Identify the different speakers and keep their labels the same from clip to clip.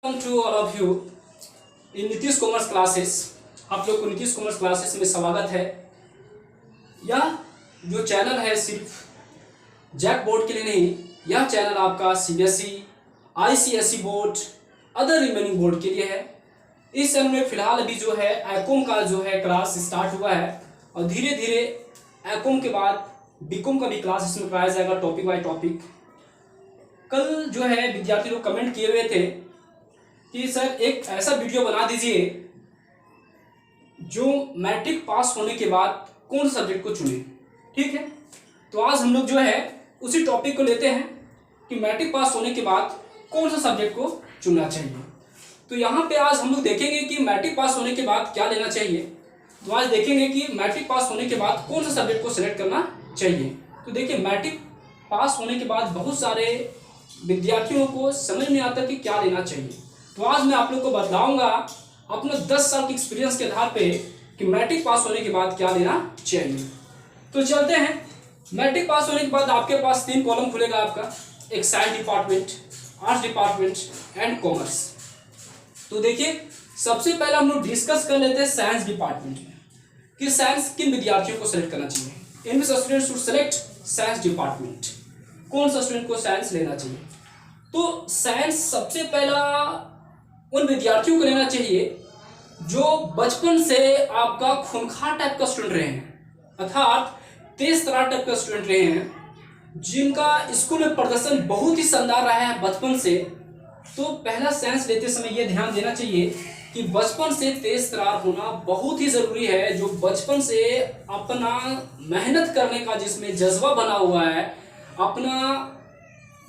Speaker 1: Welcome to all of you in Nitish commerce classes. आप लोग को नीतीश कॉमर्स क्लासेस में स्वागत है। यह जो चैनल है सिर्फ जैक बोर्ड के लिए नहीं, यह चैनल आपका CBSE, ICSE board, other remaining board के लिए है। इस चैनल में फिलहाल अभी जो है एकोम का जो है क्लास स्टार्ट हुआ है और धीरे धीरे एकोम के बाद बीकॉम का भी क्लास इसमें कराया जाएगा, टॉपिक बाय टॉपिक। कल जो है विद्यार्थी लोग कमेंट किए हुए थे कि सर एक ऐसा वीडियो बना दीजिए जो मैट्रिक पास होने के बाद कौन सा सब्जेक्ट को चुने। ठीक है, तो आज हम लोग जो है उसी टॉपिक को लेते हैं कि मैट्रिक पास होने के बाद कौन सा सब्जेक्ट को चुनना चाहिए। तो यहाँ पे आज हम लोग देखेंगे कि मैट्रिक पास होने के बाद क्या लेना चाहिए। तो आज देखेंगे कि मैट्रिक पास होने के बाद कौन सा सब्जेक्ट को सिलेक्ट करना चाहिए। तो देखिए, मैट्रिक पास होने के बाद बहुत सारे विद्यार्थियों को समझ नहीं आता कि क्या लेना चाहिए। तो आज मैं आप लोग को बताऊंगा अपने 10 साल के एक्सपीरियंस के आधार पे कि मैट्रिक पास होने के बाद क्या लेना चाहिए। तो चलते हैं। मैट्रिक पास होने के बाद आपके पास 3 कॉलम खुलेगा आपका, एक science department, arts department and commerce. तो देखिए, सबसे पहले हम लोग डिस्कस कर लेते हैं साइंस डिपार्टमेंट में कि साइंस किन विद्यार्थियों को सिलेक्ट करना चाहिए। इन student should select science department. कौन सा स्टूडेंट को साइंस लेना चाहिए? तो साइंस सबसे पहला उन विद्यार्थियों को लेना चाहिए जो बचपन से आपका खूंखार टाइप का स्टूडेंट रहे हैं, अर्थात तेज तरार टाइप का स्टूडेंट रहे हैं, जिनका स्कूल में प्रदर्शन बहुत ही शानदार रहा है बचपन से। तो पहला साइंस लेते समय यह ध्यान देना चाहिए कि बचपन से तेज तरार होना बहुत ही जरूरी है। जो बचपन से अपना मेहनत करने का जिसमें जज्बा बना हुआ है, अपना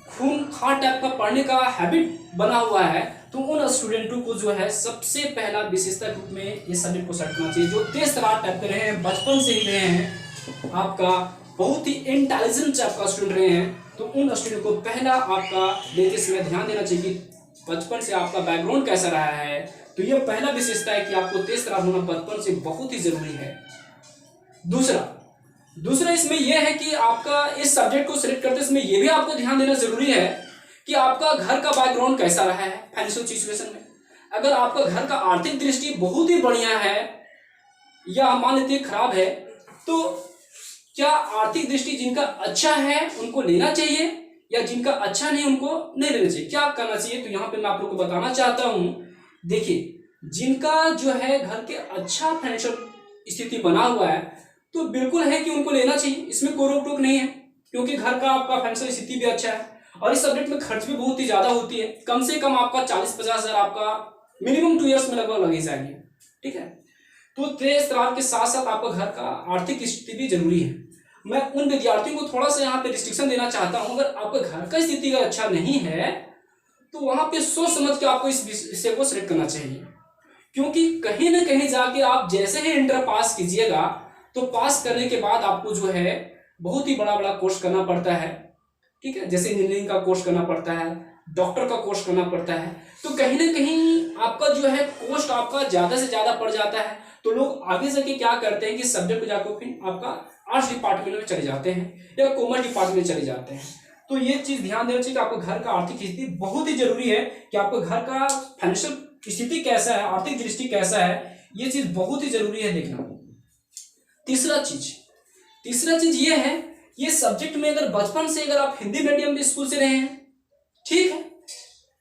Speaker 1: खूंखार टाइप का पढ़ने का हैबिट बना हुआ है, तो उन स्टूडेंटों को जो है सबसे पहला विशेषता रूप में ये सब्जेक्ट को सेलेक्ट करना चाहिए। जो तेज तरार टाइप के रहे हैं, बचपन से ही रहे हैं, आपका बहुत ही इंटेलिजेंट टाइप का स्टूडेंट रहे हैं, तो उन स्टूडेंट को पहला आपका लेते समय ध्यान देना चाहिए कि बचपन से आपका बैकग्राउंड कैसा रहा है। तो ये पहला विशेषता है कि आपको तेज तरार होना बचपन से बहुत ही जरूरी है। दूसरा इसमें यह है कि आपका इस सब्जेक्ट को सिलेक्ट करते समय यह भी आपको ध्यान देना जरूरी है कि आपका घर का बैकग्राउंड कैसा रहा है फाइनेंशियल सिचुएशन में। अगर आपका घर का आर्थिक दृष्टि बहुत ही बढ़िया है या मान लेते खराब है, तो क्या आर्थिक दृष्टि जिनका अच्छा है उनको लेना चाहिए या जिनका अच्छा नहीं उनको नहीं लेना चाहिए? क्या करना चाहिए? तो यहाँ पे मैं आप लोग को बताना चाहता हूँ। देखिए, जिनका जो है घर के अच्छा फाइनेंशियल स्थिति बना हुआ है तो बिल्कुल है कि उनको लेना चाहिए, इसमें कोई रोक टोक नहीं है, क्योंकि घर का आपका फाइनेंशियल स्थिति भी अच्छा है और इस सब्जेक्ट में खर्च भी बहुत ही ज्यादा होती है। कम से कम आपका 40-50 हजार आपका मिनिमम 2 इयर्स में लगभग लग ही जाएंगे। ठीक है, तो तेज तरार के साथ साथ आपका घर का आर्थिक स्थिति भी जरूरी है। मैं उन विद्यार्थियों को थोड़ा सा यहाँ पे रिस्ट्रिक्शन देना चाहता हूँ। अगर आपका घर का स्थिति अगर अच्छा नहीं है तो वहां पे सोच समझ के आपको इस विषय को सिलेक्ट करना चाहिए, क्योंकि कहीं ना कहीं जाके आप जैसे ही इंटर पास कीजिएगा तो पास करने के बाद आपको जो है बहुत ही बड़ा बड़ा कोर्स करना पड़ता है। ठीक है, जैसे इंजीनियरिंग का कोर्स करना पड़ता है, डॉक्टर का कोर्स करना पड़ता है, तो कहीं ना कहीं आपका जो है कॉस्ट आपका ज्यादा से ज्यादा पड़ जाता है। तो लोग आगे जाके क्या करते हैं कि सब्जेक्ट को जाकर फिर आपका आर्ट्स डिपार्टमेंट में चले जाते हैं या कॉमर्स डिपार्टमेंट में चले जाते हैं। तो ये चीज ध्यान देना चाहिए कि आपको घर का आर्थिक स्थिति बहुत ही जरूरी है कि आपको घर का फाइनेंशियल स्थिति कैसा है, आर्थिक दृष्टि कैसा है, ये चीज बहुत ही जरूरी है देखना। तीसरा चीज ये है, ये सब्जेक्ट में अगर बचपन से अगर आप हिंदी मीडियम स्कूल से रहे हैं, ठीक है,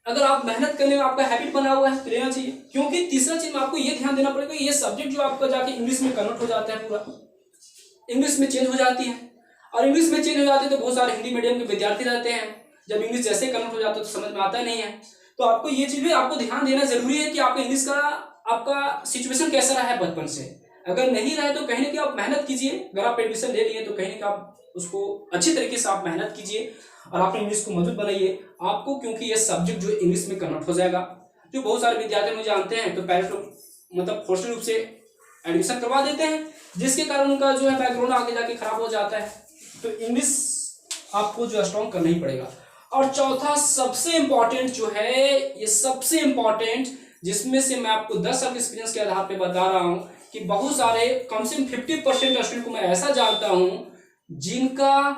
Speaker 1: अगर आप मेहनत करने में आपका हैबिट बना हुआ है तो लेना चाहिए। क्योंकि तीसरा चीज में आपको ये ध्यान देना पड़ेगा, ये सब्जेक्ट जो आपका जाके इंग्लिश में कन्वर्ट हो जाता है, पूरा इंग्लिश में चेंज हो जाती है, और इंग्लिश में चेंज हो जाती है तो बहुत सारे हिंदी मीडियम के विद्यार्थी रहते हैं, जब इंग्लिश जैसे कन्वर्ट हो जाता है तो समझ में आता नहीं है। तो आपको ये चीज भी आपको ध्यान देना जरूरी है कि आपका इंग्लिश का आपका सिचुएशन कैसा रहा है बचपन से। अगर नहीं रहे तो कहीं ना कहीं आप मेहनत कीजिए। अगर आप एडमिशन ले लिए तो कहीं ना कहीं आप उसको अच्छी तरीके से आप मेहनत कीजिए और अपने इंग्लिश को मजबूत बनाइए आपको, क्योंकि ये सब्जेक्ट जो इंग्लिश में कन्वर्ट हो जाएगा। जो बहुत सारे विद्यार्थी मुझे जानते हैं तो पेरेंट्स लोग मतलब फोर्सफुल रूप से एडमिशन करवा देते हैं, जिसके कारण उनका जो है बैकग्राउंड आगे जाके खराब हो जाता है। तो इंग्लिश आपको जो है स्ट्रॉन्ग करना ही पड़ेगा। और चौथा सबसे इंपॉर्टेंट जो है, ये सबसे इंपॉर्टेंट जिसमें से मैं आपको 10 साल के एक्सपीरियंस के आधार पे बता रहा हूं कि बहुत सारे कम से कम 50% स्टूडेंट को मैं ऐसा जानता हूं जिनका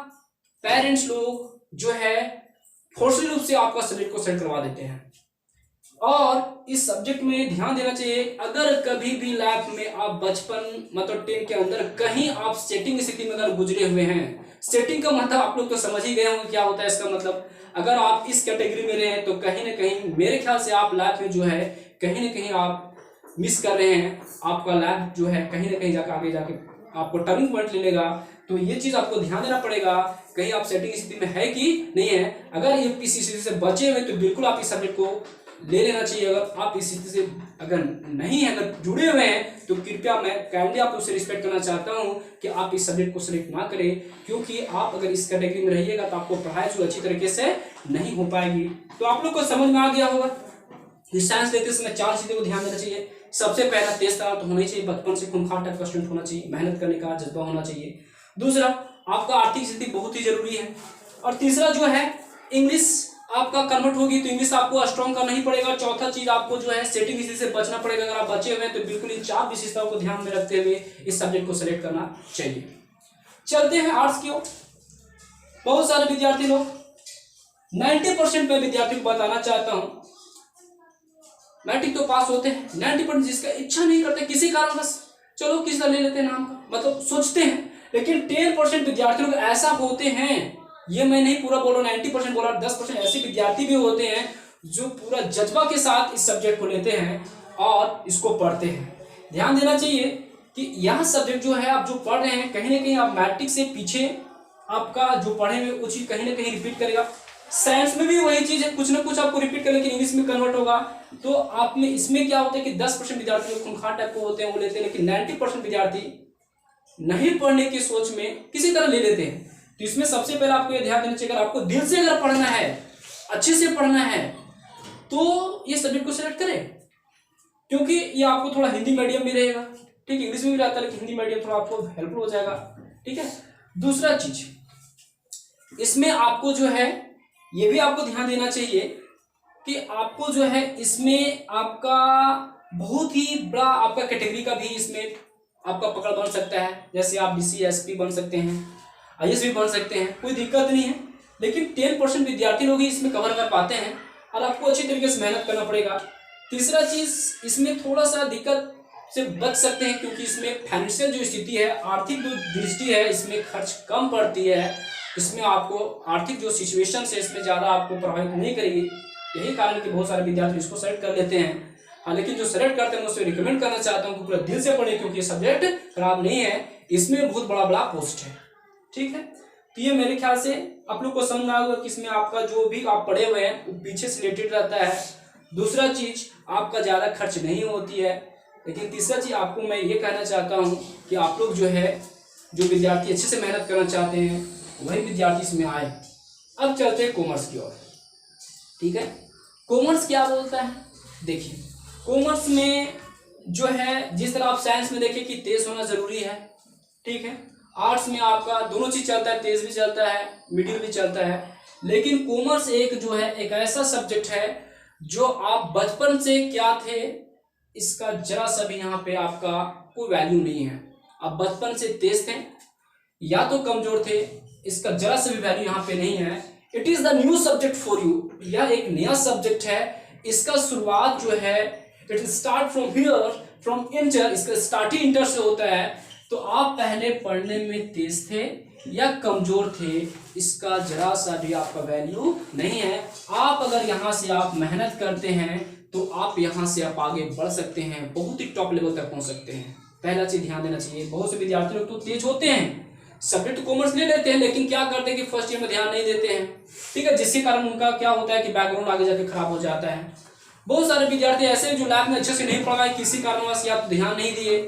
Speaker 1: पेरेंट्स लोग जो है फोर्सफुल रूप से आपका सब्जेक्ट को सेलेक्ट करवा देते हैं। और इस सब्जेक्ट में ध्यान देना चाहिए, अगर कभी भी लाइफ में आप बचपन मतलब 10 के अंदर कहीं आप सेटिंग स्थिति में अगर गुजरे हुए हैं, सेटिंग का मतलब आप लोग तो समझ ही गए होंगे क्या होता है इसका मतलब। अगर आप इस कैटेगरी में रहे हैं तो कहीं ना कहीं मेरे ख्याल से आप लाइफ में जो है कहीं ना कहीं आप मिस कर रहे हैं, आपका लाइफ जो है कहीं ना कहीं जाकर आगे जाके आपको टर्निंग पॉइंट ले लेगा। तो ये चीज आपको ध्यान देना पड़ेगा, कहीं आप सेटिंग स्थिति में है कि नहीं है। अगर ये किसी स्थिति से बचे हुए तो बिल्कुल आप इस सब्जेक्ट को ले लेना चाहिए। अगर आप इस स्थिति से अगर नहीं है, अगर जुड़े हुए हैं तो कृपया मैं काइंडली आप उससे रिस्पेक्ट करना चाहता हूँ कि आप इस सब्जेक्ट को सिलेक्ट ना करें, क्योंकि आप अगर इस कैटेगरी में रहिएगा तो आपको पढ़ाई जो अच्छी तरीके से नहीं हो पाएगी। तो आप लोग को समझ में आ गया होगा साइंस लेते समय 4 चीजों को ध्यान देना चाहिए। सबसे पहला तेज तरार तो होना ही चाहिए, बचपन से खूंखार टाइप का स्टूडेंट होना चाहिए, मेहनत करने का जज्बा होना चाहिए। दूसरा, आपका आर्थिक स्थिति बहुत ही जरूरी है। और तीसरा जो है, इंग्लिश आपका कन्वर्ट होगी तो इंग्लिश आपको स्ट्रॉन्ग करना ही पड़ेगा। चौथा चीज आपको जो है सेटिंग स्थिति से बचना पड़ेगा। अगर आप बचे हुए हैं तो बिल्कुल इन 4 विशेषताओं को ध्यान में रखते हुए इस सब्जेक्ट को सिलेक्ट करना चाहिए। चलते हैं आर्ट्स की ओर। बहुत सारे विद्यार्थी लोग 90% में विद्यार्थियों को बताना चाहता हूं, मैट्रिक तो पास होते हैं, 90% जिसका इच्छा नहीं करते किसी कारणवश, चलो किसी तरह ले लेते हैं नाम का, मतलब सोचते हैं, लेकिन 10% विद्यार्थी लोग ऐसा होते हैं, ये मैं नहीं पूरा बोल रहा, 90% बोला, 10% ऐसे विद्यार्थी भी होते हैं जो पूरा जज्बा के साथ इस सब्जेक्ट को लेते हैं और इसको पढ़ते हैं। ध्यान देना चाहिए कि यह सब्जेक्ट जो है आप जो पढ़ रहे हैं कहीं ना कहीं आप मैट्रिक से पीछे आपका जो पढ़े हुए वो चीज कहीं ना कहीं रिपीट करेगा। साइंस में भी वही चीज है, कुछ ना कुछ आपको रिपीट कर, लेकिन इंग्लिश में कन्वर्ट होगा। तो आप में इसमें क्या होता है कि 10% विद्यार्थी जो खूंखार टाइप को होते हैं वो लेते हैं, लेकिन 90% विद्यार्थी नहीं पढ़ने की सोच में किसी तरह ले लेते हैं। तो इसमें सबसे पहले आपको ये ध्यान देना चाहिए, अगर आपको दिल से अगर पढ़ना है, अच्छे से पढ़ना है, तो ये सब्जेक्ट को सिलेक्ट करें, क्योंकि ये आपको थोड़ा हिंदी मीडियम भी रहेगा, ठीक है, इंग्लिश में भी रहता है लेकिन हिंदी मीडियम थोड़ा आपको हेल्पफुल हो जाएगा, ठीक है। दूसरा चीज, इसमें आपको जो है ये भी आपको ध्यान देना चाहिए कि आपको जो है इसमें आपका बहुत ही बड़ा आपका कैटेगरी का भी इसमें आपका पकड़ बन सकता है। जैसे आप BC SP बन सकते हैं, IAS भी बन सकते हैं, कोई दिक्कत नहीं है, लेकिन 10% विद्यार्थी लोग ही इसमें कवर कर पाते हैं और आपको अच्छी तरीके से मेहनत करना पड़ेगा। तीसरा चीज, इसमें थोड़ा सा दिक्कत से बच सकते हैं क्योंकि इसमें फाइनेंशियल जो स्थिति है, आर्थिक जो दृष्टि है, इसमें खर्च कम पड़ती है, इसमें आपको आर्थिक जो सिचुएशन है इसमें ज़्यादा आपको प्रभावित नहीं करेगी। यही कारण कि बहुत सारे विद्यार्थी इसको सेलेक्ट कर लेते हैं। हाँ, लेकिन जो सेलेक्ट करते हैं मैं उससे रिकमेंड करना चाहता हूँ कि पूरा दिल से पढ़े, क्योंकि ये सब्जेक्ट खराब नहीं है, इसमें बहुत बड़ा बड़ा पोस्ट है, ठीक है। तो ये मेरे ख्याल से आप लोग को समझ में आएगा कि इसमें आपका जो भी आप पढ़े हुए हैं वो पीछे से रिलेटेड रहता है। दूसरा चीज, आपका ज़्यादा खर्च नहीं होती है। लेकिन तीसरा चीज आपको मैं ये कहना चाहता हूँ कि आप लोग जो है, जो विद्यार्थी अच्छे से मेहनत करना चाहते हैं वही विद्यार्थी इसमें आए। अब चलते हैं कॉमर्स की ओर, ठीक है। कॉमर्स क्या बोलता है, देखिए कॉमर्स में जो है जिस तरह आप साइंस में देखिए कि तेज होना जरूरी है, ठीक है, आर्ट्स में आपका दोनों चीज चलता है, तेज भी चलता है, मिडिल भी चलता है। लेकिन कॉमर्स एक जो है एक ऐसा सब्जेक्ट है जो आप बचपन से क्या थे इसका जरा सा भी यहाँ पे आपका कोई वैल्यू नहीं है। आप बचपन से तेज थे या तो कमजोर थे, इसका जरा सा भी वैल्यू यहाँ पे नहीं है। It is the new subject for you, यह एक नया सब्जेक्ट है। इसका शुरुआत जो है it start from here, from inter, इसका स्टार्टिंग इंटर से होता है। तो आप पहले पढ़ने में तेज थे या कमजोर थे, इसका जरा सा भी आपका वैल्यू नहीं है। आप अगर यहाँ से आप मेहनत करते हैं तो आप यहाँ से आप आगे बढ़ सकते हैं, बहुत ही टॉप लेवल तक पहुँच सकते हैं। पहला चीज ध्यान देना चाहिए। बहुत से विद्यार्थी लोग तो तेज होते हैं, सब्जेक्ट कॉमर्स ले लेते हैं, लेकिन क्या करते हैं कि फर्स्ट ईयर में ध्यान नहीं देते हैं, ठीक है, जिसके कारण उनका क्या होता है कि बैकग्राउंड आगे जाके खराब हो जाता है। बहुत सारे विद्यार्थी ऐसे जो लाइफ में अच्छे से नहीं पढ़ाए, किसी कारणवश या तो ध्यान नहीं दिए,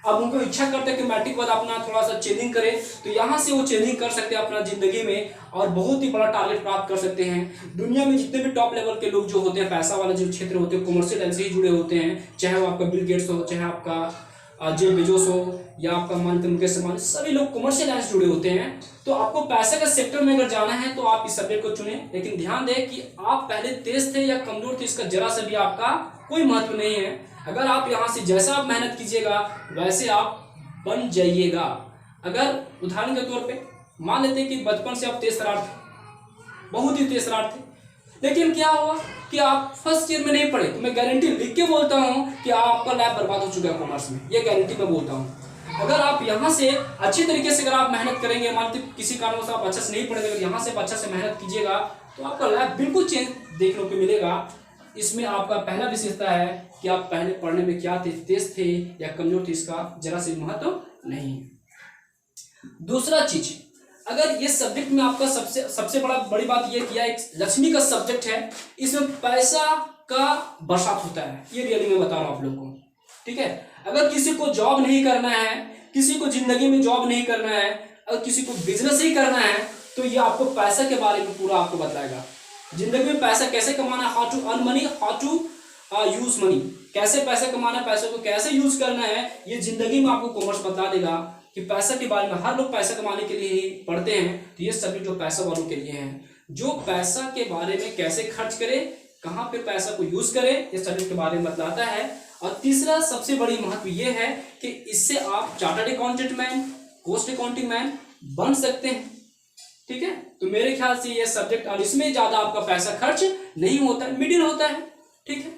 Speaker 1: अब उनको इच्छा करते हैं कि मैट्रिक के बाद अपना थोड़ा सा चेंजिंग करें, तो यहाँ से वो चेंजिंग कर सकते हैं अपना जिंदगी में और बहुत ही बड़ा टारगेट प्राप्त कर सकते हैं। दुनिया में जितने भी टॉप लेवल के लोग जो होते हैं, पैसा वाले जो क्षेत्र होते हैं, कॉमर्शियल लाइन से ही जुड़े होते हैं, चाहे वो आपका बिल गेट्स हो, चाहे आपका जेफ बेजोस हो या आपका मानते मुकेश अंबानी, सभी लोग कॉमर्शियल लाइन से जुड़े होते हैं। तो आपको पैसे का सेक्टर में अगर जाना है तो आप इस सब्जेक्ट को चुनें, लेकिन ध्यान दें कि आप पहले तेज थे या कमजोर थे, इसका जरा सा भी आपका कोई महत्व नहीं है। अगर आप यहाँ से जैसा आप मेहनत कीजिएगा वैसे आप बन जाइएगा। अगर उदाहरण के तौर पे मान लेते हैं कि बचपन से आप तेज तरार थे, बहुत ही तेज तरार थे, लेकिन क्या हुआ कि आप फर्स्ट ईयर में नहीं पढ़े, तो मैं गारंटी लिख के बोलता हूँ कि आपका लाइफ बर्बाद हो चुका है कॉमर्स में, ये गारंटी मैं बोलता हूँ। अगर आप यहाँ से अच्छे तरीके से अगर आप मेहनत करेंगे, मान लीजिए किसी कारणों से आप अच्छे से नहीं पढ़ेंगे, अगर यहाँ से आप अच्छा से मेहनत कीजिएगा तो आपका लाइफ बिल्कुल चेंज देखने को मिलेगा। इसमें आपका पहला विशेषता है कि आप पहले पढ़ने में क्या थे, तेज थे या कमजोर थे, इसका जरा से महत्व नहीं है। दूसरा चीज, अगर ये सब्जेक्ट में आपका सबसे बड़ी बात ये किया, एक लक्ष्मी का सब्जेक्ट है, इसमें पैसा का बरसात होता है, ये रियली मैं बता रहा हूँ आप लोग को, ठीक है। अगर किसी को जॉब नहीं करना है, किसी को जिंदगी में जॉब नहीं करना है, अगर किसी को बिजनेस ही करना है, तो ये आपको पैसा के बारे में पूरा आपको बताएगा। जिंदगी में पैसा कैसे कमाना, how to earn money, how to use money, कैसे पैसा कमाना, पैसे को कैसे यूज करना है, ये जिंदगी में आपको कॉमर्स बता देगा कि पैसा के बारे में। हर लोग पैसा कमाने के लिए ही पढ़ते हैं, तो ये सब्जेक्ट जो पैसा वालों के लिए हैं, जो पैसा के बारे में कैसे खर्च करे, कहाँ पे पैसा को यूज करे, ये सब्जेक्ट के बारे में बतलाता है। और तीसरा सबसे बड़ी महत्व ये है कि इससे आप chartered accountant man, cost accounting man बन सकते हैं, ठीक है। तो मेरे ख्याल से ये सब्जेक्ट, और इसमें ज्यादा आपका पैसा खर्च नहीं होता है, मिडिल होता है, ठीक है,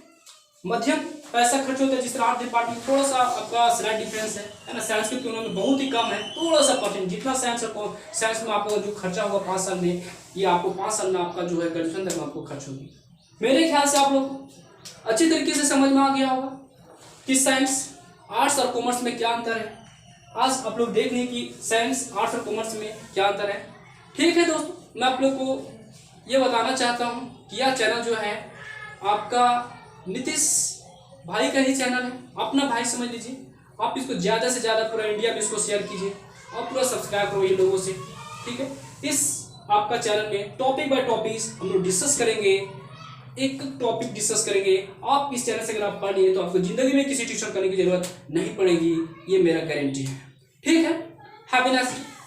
Speaker 1: मध्यम पैसा खर्च होता है। जिस तरह आर्ट डिपार्टमेंट थोड़ा सा आपका स्लाइड डिफरेंस है ना, साइंस की तुलना में बहुत ही कम है, थोड़ा सा परसेंट। जितना साइंस में आपको जो खर्चा होगा 5 साल में, ये आपको 5 साल में आपका जो है ग्रेजुएशन तक में आपको खर्च होगी। मेरे ख्याल से आप लोग अच्छी तरीके से समझ में आ गया होगा कि साइंस, आर्ट्स और कॉमर्स में क्या अंतर है। आज आप लोग देख लें कि साइंस, आर्ट्स और कॉमर्स में क्या अंतर है। ठीक है दोस्तों, मैं आप लोग को ये बताना चाहता हूँ कि यह चैनल जो है आपका नीतीश भाई का ही चैनल है, अपना भाई समझ लीजिए। आप इसको ज़्यादा से ज़्यादा पूरा इंडिया में इसको शेयर कीजिए और पूरा सब्सक्राइब करो ये लोगों से, ठीक है। इस आपका चैनल में टॉपिक बाय टॉपिक हम लोग डिस्कस करेंगे, एक टॉपिक डिस्कस करेंगे। आप इस चैनल से अगर आप पढ़ लिए तो आपको जिंदगी में किसी ट्यूशन करने की जरूरत नहीं पड़ेगी, ये मेरा गारंटी है, ठीक है। Happy nice day.